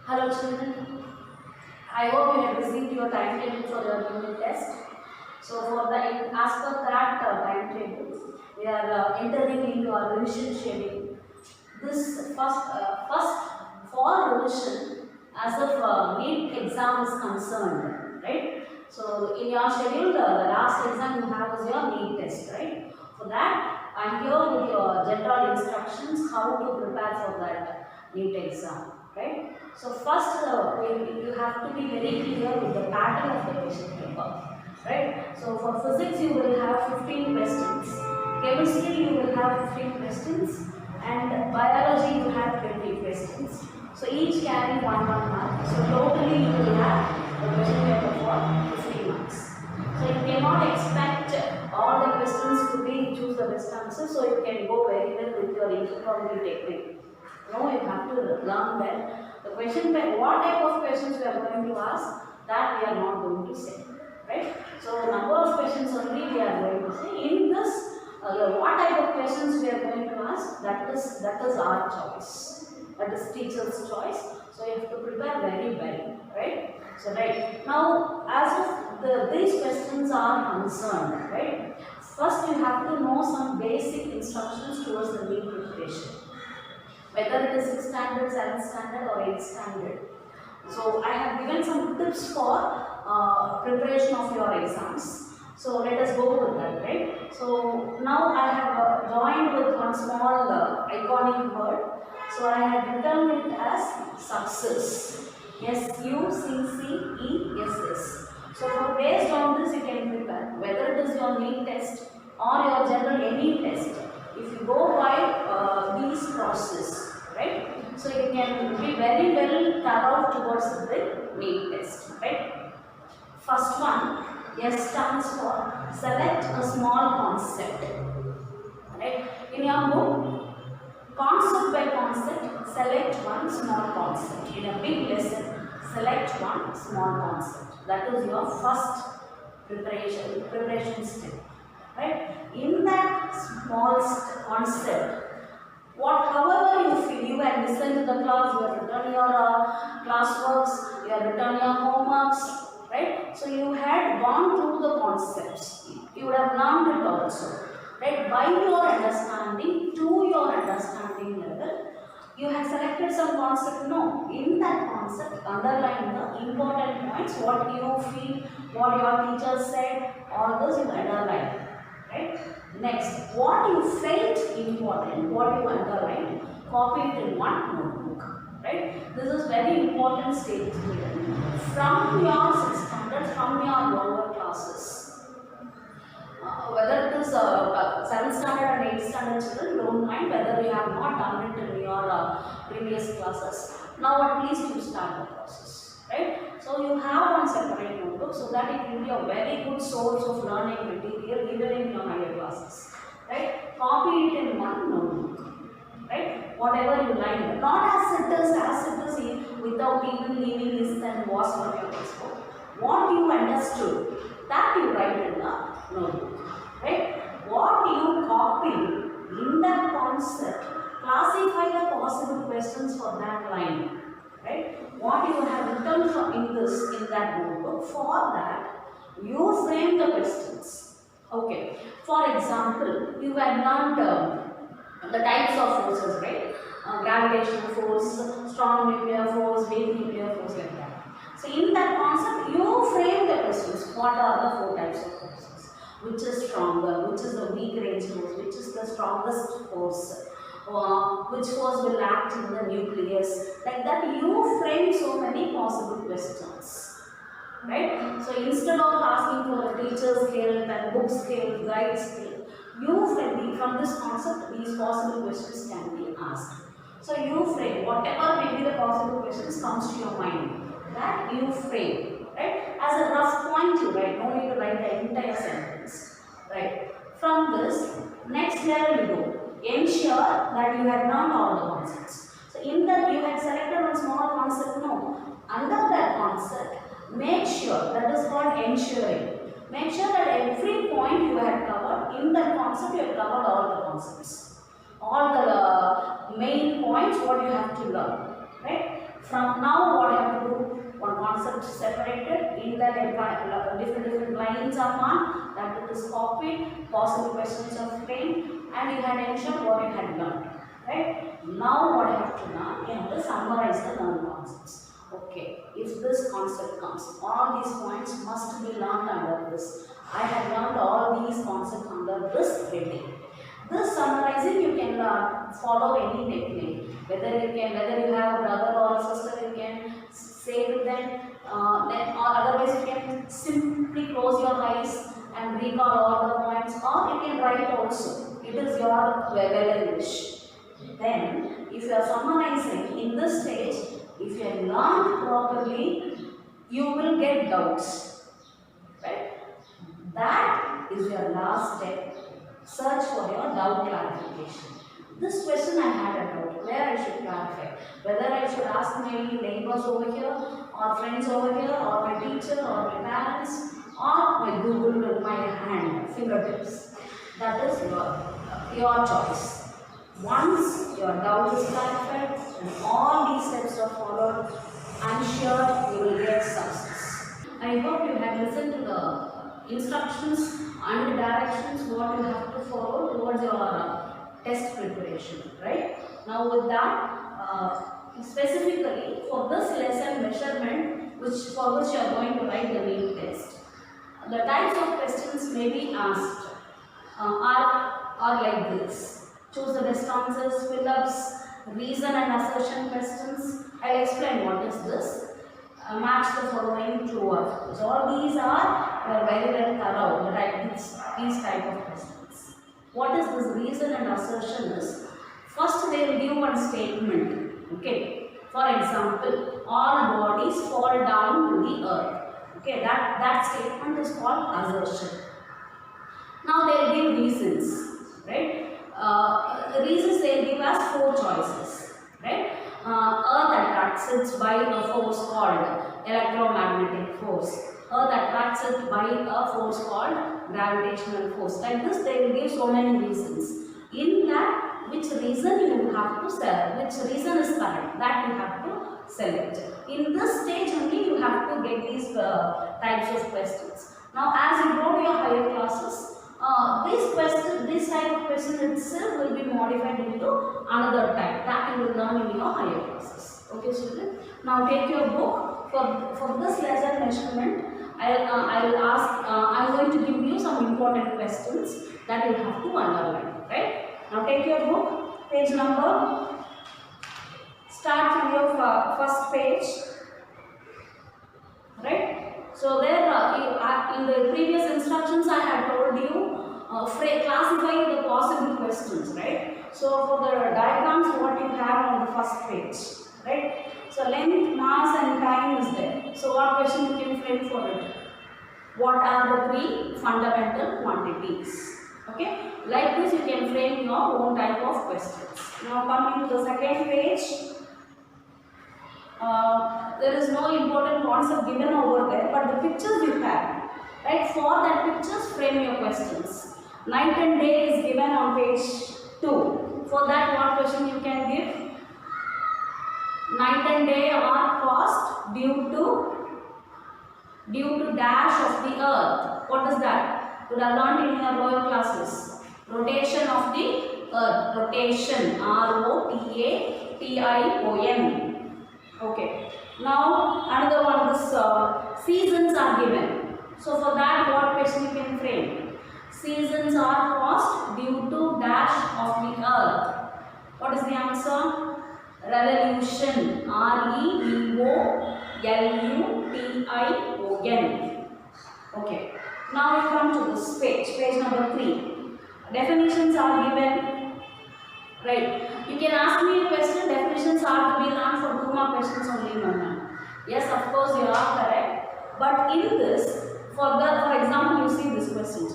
Hello children, I hope you have received your timetable for your unit test. So for the as per that timetable, we are entering into our revision schedule. This first for revision as of NEET exam is concerned, right? So in your schedule, the last exam you have is your NEET test, right? For that, I am here with your general instructions how to prepare for that NEET exam, right? So first, you have to be very clear with the pattern of the question paper, right? So for physics, you will have 15 questions. Chemistry, you will have 15 questions, and biology, you have 20 questions. So each carry one mark. So totally, you will have the question paper for 50 marks. So you cannot expect all the questions to be choose the best answer. So you can go very well with your intercommunity technique. No, you have to learn well. The question, what type of questions we are going to ask, that we are not going to say, right? So number of questions only we are going to say. In this, what type of questions we are going to ask, that is our choice. That is teacher's choice. So you have to prepare very well, right? So right now, as of these questions are concerned, right? First, you have to know some basic instructions towards the NEET preparation. Whether it is 6th standard, 7th standard or 8th standard. So I have given some tips for preparation of your exams. So let us go with that, right? So now I have joined with one small iconic word. So I have written it as success. SUCCESS. So for based on this you can prepare whether it is your NEET test or your general any test. If you go by these process, right? So you can be very well thorough towards the NEET test, right? First one, S stands for select a small concept, right? In your book, concept by concept, select one small concept. In a big lesson, select one small concept. That is your first preparation step, right? In that small concept, however you feel, you have listened to the class, you have written your classworks, you have written your homeworks, right? So you had gone through the concepts, you would have learned it also, right? By your understanding, to your understanding level, you have selected some concept. No, in that concept, underline the important points, what you feel, what your teacher said, all those you underline. Right? Next, what you felt important, what you underlined, copy it in one notebook. Right? This is very important stage from your 6th standard, from your lower classes. Whether it is 7th standard and 8th standard children, don't mind whether you have not done it in your previous classes. Now at least you start the process. Right? So you have one separate notebook so that it will be a very good source of learning material even in your higher classes. Right? Copy it in one notebook. Right? Whatever you like. Not as it is without even leaving this and was from your textbook. What you understood, that you write in the notebook. Right? What you copy in that concept, classify the possible questions for that line. Right? What you have written in that notebook, for that you frame the questions. Okay. For example, you have learned the types of forces, right? Gravitational force, strong nuclear force, weak nuclear force, like that. So in that concept, you frame the questions. What are the 4 types of forces? Which is stronger? Which is the weak range force? Which is the strongest force? Which force will act in the nucleus? Like that, you frame so many possible questions. Right? So instead of asking for a teacher's help and book's help, guide's help, you frame from this concept, these possible questions can be asked. So you frame whatever may be the possible questions comes to your mind. That you frame. Right? As a rough point you write, no need to write the entire sentence. Right? From this, next level you go. Ensure that you have learned all the concepts. So in that you have selected one small concept, no. Under that concept, make sure, that is called ensuring. Make sure that every point you have covered, in that concept you have covered all the concepts. All the main points what you have to learn. Right? From now it's separated in that different lines are marked, that it is copied, possible questions are framed, and you had ensured what you had learned. Right? Now what you have to learn, you have to summarize the learned concepts. Okay, if this concept comes, all these points must be learned under this. I have learned all these concepts under this heading. This summarizing you can follow any technique. Whether you have a brother or a sister, you can say to them, or otherwise you can simply close your eyes and recall all the points, or you can write also. It is your wish. Then, if you are summarizing in this stage, if you have learned properly, you will get doubts. Right? That is your last step. Search for your doubt clarification. This question I had a doubt, where I should clarify. Whether I should ask my neighbors over here, or friends over here, or my teacher, or my parents, or my Google with my hand, fingertips. That is your choice. Once your doubt is clarified and all these steps are followed, I am sure you will get success. I hope you have listened to the instructions and directions what you have to follow towards your test preparation, right? Now with that, specifically for this lesson measurement, for which you are going to write the NEET test, the types of questions may be asked are like this. Choose the best answers, fill-ups, reason and assertion questions. I'll explain what is this. Match the following true or false. All these are very well thorough, these type of questions. What is this reason and assertion is? First they will give one statement. Okay. For example, all bodies fall down to the earth. Okay, that statement is called assertion. Now they will give reasons, right? Reasons they give us 4 choices, right? Earth attracts it by a force called electromagnetic force. Earth attracts it by a force called gravitational force. Like this, they will give so many reasons. In that, which reason you have to select, which reason is correct, that you have to select. In this stage only, you have to get these types of questions. Now, as you go to your higher classes, this type of question itself will be modified into another type that you will learn in your higher classes. Okay, children. Now take your book for this lesson measurement. I'm going to give you some important questions that you have to underline. Right? Now take your book, page number. Start from your first page. Right? So there, in the previous instructions, I had told you classify the possible questions, right? So for the diagrams, what you have on the first page, right? So length, mass, and time is there. So what question you can frame for it? What are the 3 fundamental quantities? Okay, like this you can frame your own type of questions. Now coming to the second page. There is no important concept given over there, but the pictures you have, right? For that pictures, frame your questions. Night and day is given on page 2. For that, what question you can give? Night and day are caused due to dash of the earth. What is that? You have learned in your lower classes. Rotation of the earth. Rotation. ROTATION. Okay. Now another one, this seasons are given. So for that, what question you can frame? Seasons are caused due to dash of the earth. What is the answer? Revolution. REVOLUTION. Okay. Now we come to this page number 3. Definitions are given. Right. You can ask me a question. Definitions are to be learned for 2 more questions only, Mama. Yes, of course you are correct. But in this, for example, you see this question.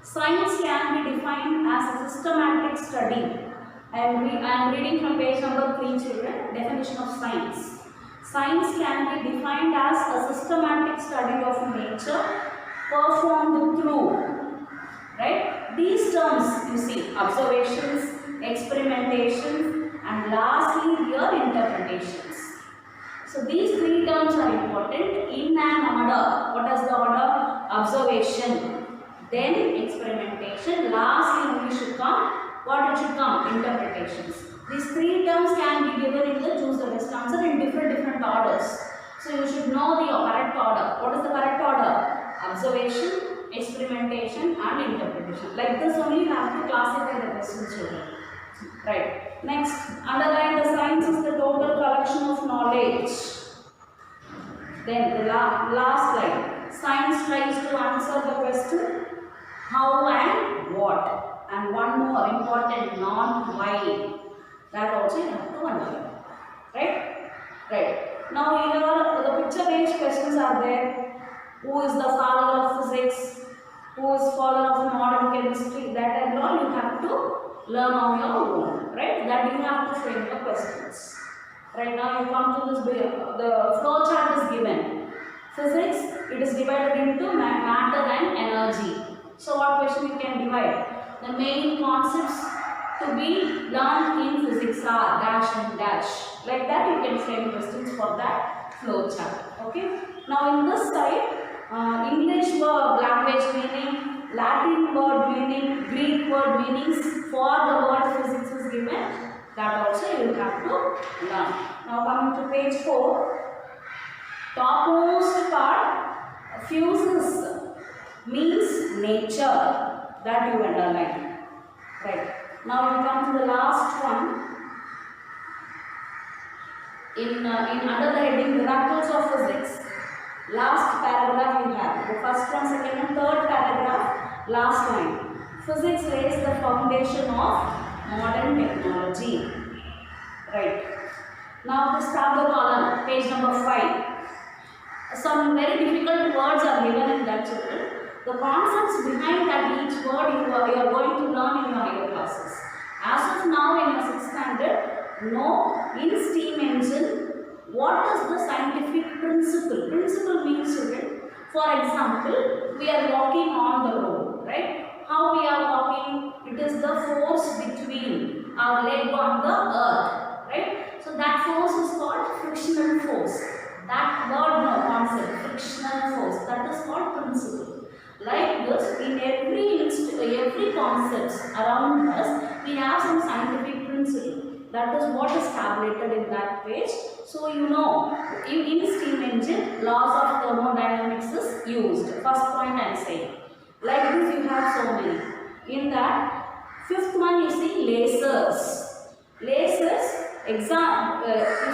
Science can be defined as a systematic study. I am reading from page number 3, children. Definition of science. Science can be defined as a systematic study of nature performed through, right? These terms you see, observations, experimentation, and lastly your interpretations. So So these three terms are important in an order. What is the order? Observation, then experimentation, lastly only should come, what it should come? Interpretations. These three terms can be given in the choose the best answer in different orders. So you should know the correct order. What is the correct order? Observation, experimentation and interpretation. Like this only you have to classify the questions, children. Right. Next, underline the science is the total collection of knowledge. Then the last line, science tries to answer the question how and what. And one more important, not why. That also you have to underline. Right? Right. Now here the picture based questions are there. Who is the father of physics? Who is father of modern chemistry? That and all you have to learn on your own, right? That you have to frame the questions. Right now you come to this, the flow chart is given. Physics, it is divided into matter and energy. So what question you can divide? The main concepts to be learned in physics are dash and dash. Like that you can frame questions for that flow chart. Okay. Now in this side, English word language meaning, Latin word meaning, Greek word meanings for the word physics is given. That also you have to learn. Now coming to page 4. Topmost part, fuses means nature. That you underline. Right. Now we come to the last one. In under the heading miracles of physics. Last paragraph you have. The first one, second and third paragraph, last line. Physics lays the foundation of modern technology. Right. Now this tableau column, page number 5. Some very difficult words are given in that chapter. The concepts behind that each word you are going to learn in your higher classes. As of now in your 6th standard, know in steam engine what is the scientific principle. Principle means, children, for example, we are walking on the road, right? How we are walking? It is the force between our leg on the earth, right? So that force is called frictional force. That word, no concept, frictional force, that is called principle. Like this, in every concept around us, we have some scientific principle. That is what is tabulated in that page. So you know, in steam engine, laws of thermodynamics is used. First point I am saying. Like this you have so many. In that, 5th one you see lasers. Lasers, you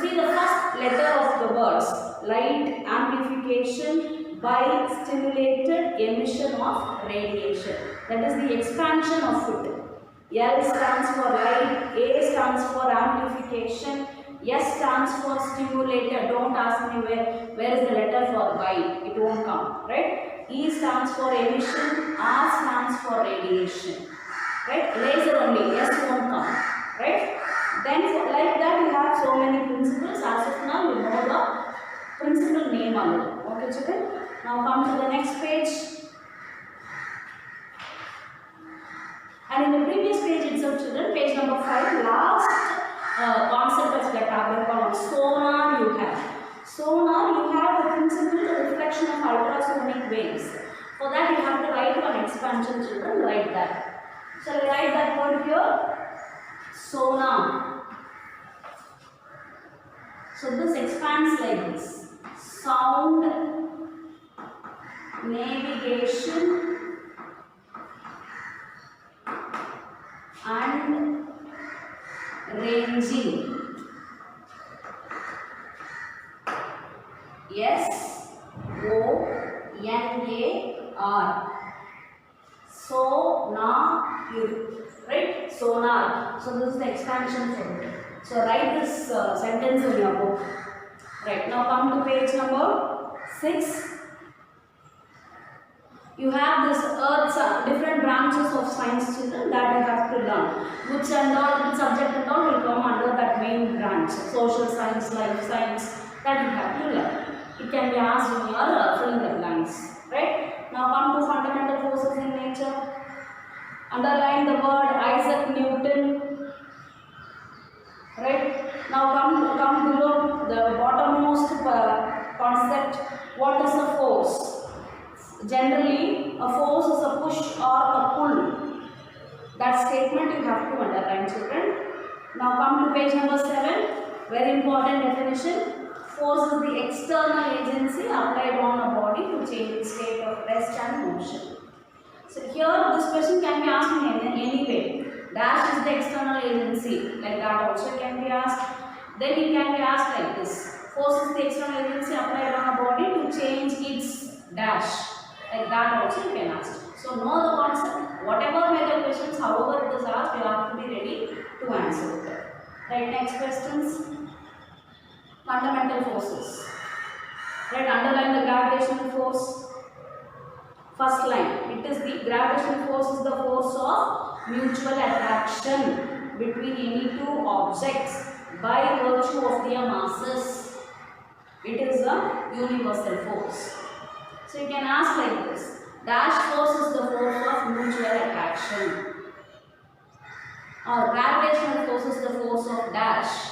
see the first letter of the words. Light amplification by stimulated emission of radiation. That is the expansion of it. L stands for light, A stands for amplification, S stands for stimulator. Don't ask me where is the letter for Y, it won't come, right? E stands for emission, R stands for radiation, right? Laser only, S won't come, right? Then like that you have so many principles. As of now you know the principle name alone. Okay children? Now come to the next page. And in the previous page itself, children, page number 5, last concept of the tablet called sonar you have. Sonar, you have the principle of reflection of ultrasonic waves. For that you have to write one expansion, children, write that. Shall I write that word here? Sonar. So this expands like this. Sound, navigation, and ranging. S-O-N-A-R. Sonar, right? Sonar. So this is the expansion for it. So write this sentence in your book. Right. Now come to page number 6. You have this earth, different branches of science, children, that you have to learn. Which subject and all will come under that main branch. Social science, life science, that you have to learn. It can be asked in your fill in the blanks. Right? Now come to fundamental forces in nature. Underline the word Isaac Newton. Right? Now come below the bottommost Generally, a force is a push or a pull. That statement you have to underline, children. Now come to page number 7. Very important definition. Force is the external agency applied on a body to change its state of rest and motion. So here this question can be asked in any way. Dash is the external agency, like that also can be asked. Then it can be asked like this. Force is the external agency applied on a body to change its dash. Like that also you can ask. So know the concept. Whatever may the questions, however it is asked, you have to be ready to answer it. Right, next questions. Fundamental forces. Right, underline the gravitational force. First line, it is the gravitational force is the force of mutual attraction between any two objects by virtue of their masses. It is a universal force. So you can ask like this. Dash force is the force of mutual attraction. Or gravitational force is the force of dash.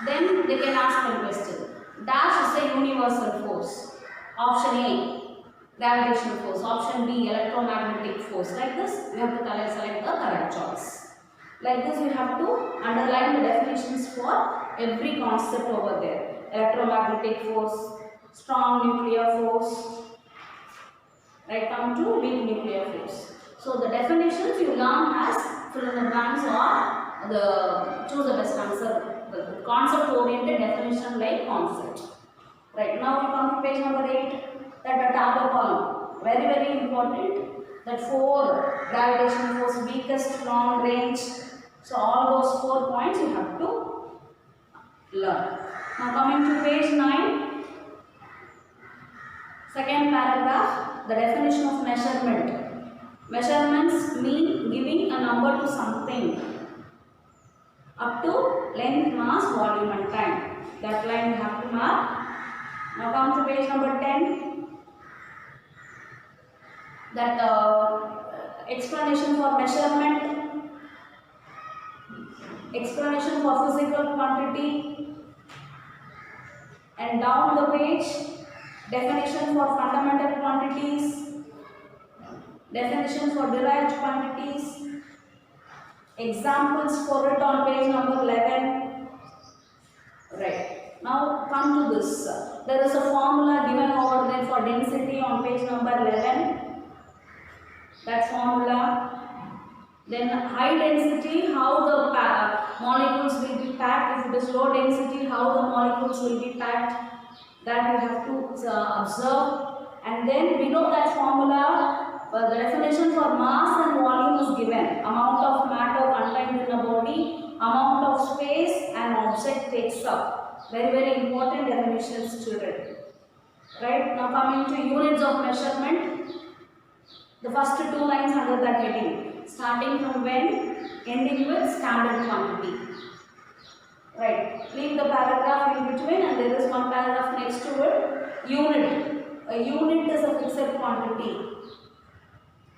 Then they can ask one question. Dash is a universal force. Option A, gravitational force. Option B, electromagnetic force. Like this, we have to select the correct choice. Like this, we have to underline the definitions for every concept over there. Electromagnetic force, strong nuclear force. Right, come to weak nuclear force. So the definitions you learn as fill in the blanks or the choose the best answer. The concept oriented definition like concept. Right, now we come to page number 8. That the Taylor column. Very important. That 4 gravitational force, weakest, long range. So all those 4 points you have to learn. Now coming to page 9. Second paragraph. The definition of measurement. Measurements mean giving a number to something up to length, mass, volume and time. That line you have to mark. Now come to page number 10. That explanation for measurement, explanation for physical quantity, and down the page, definition for fundamental quantities, definition for derived quantities, examples for it on page number 11. Right. Now come to this. There is a formula given over there for density on page number 11. That formula. Then high density, how the molecules will be packed. If it is low density, how the molecules will be packed. That you have to observe. And then below that formula, the definition for mass and volume is given. Amount of matter contained in a body, amount of space an object takes up. Very important definitions, children. Right, now coming to units of measurement. The first 2 lines under that heading, starting from when, ending with standard quantity. Right, leave the paragraph in between and there is one paragraph next to it. Unit. A unit is a fixed quantity.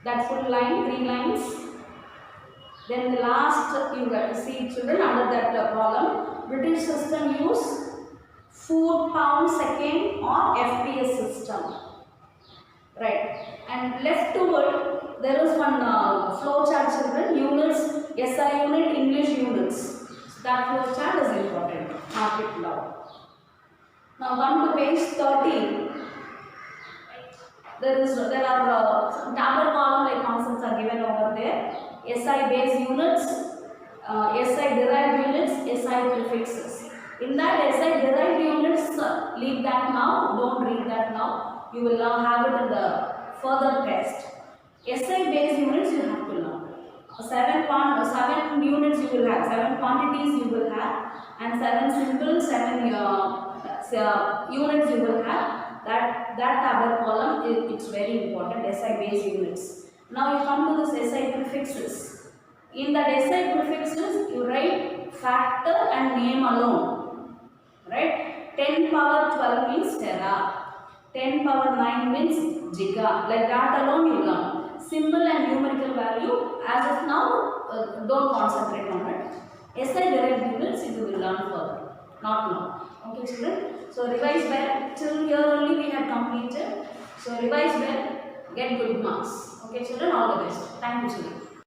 That full line, 3 lines. Then the last, you have to see, children, under that column, British system use foot pound second or FPS system. Right. And left to it, there is one flow chart, children. Units, SI unit, English units. So that flow chart is important. Mark it down. Now come to page 13. There are some tabular column like concepts are given over there. SI base units, SI derived units, SI prefixes. In that SI derived units, leave that now. Don't read that now. You will now have it in the further test. SI base units you have to learn. 7 units you will have, 7 quantities you will have, and 7 simple 7 units you will have. That tabular column, it's very important. SI base units. Now you come to this SI prefixes. In that SI prefixes, you write factor and name alone. Right? 10 power 12 means tera. 10 power 9 means giga. Like that alone you learn. Symbol and numerical value, as of now, don't concentrate on it. SI derived units you will learn further. Not now. Okay, children? So revise well. Till here only we have completed. So revise well, get good marks. Okay children, all the best. Thank you children.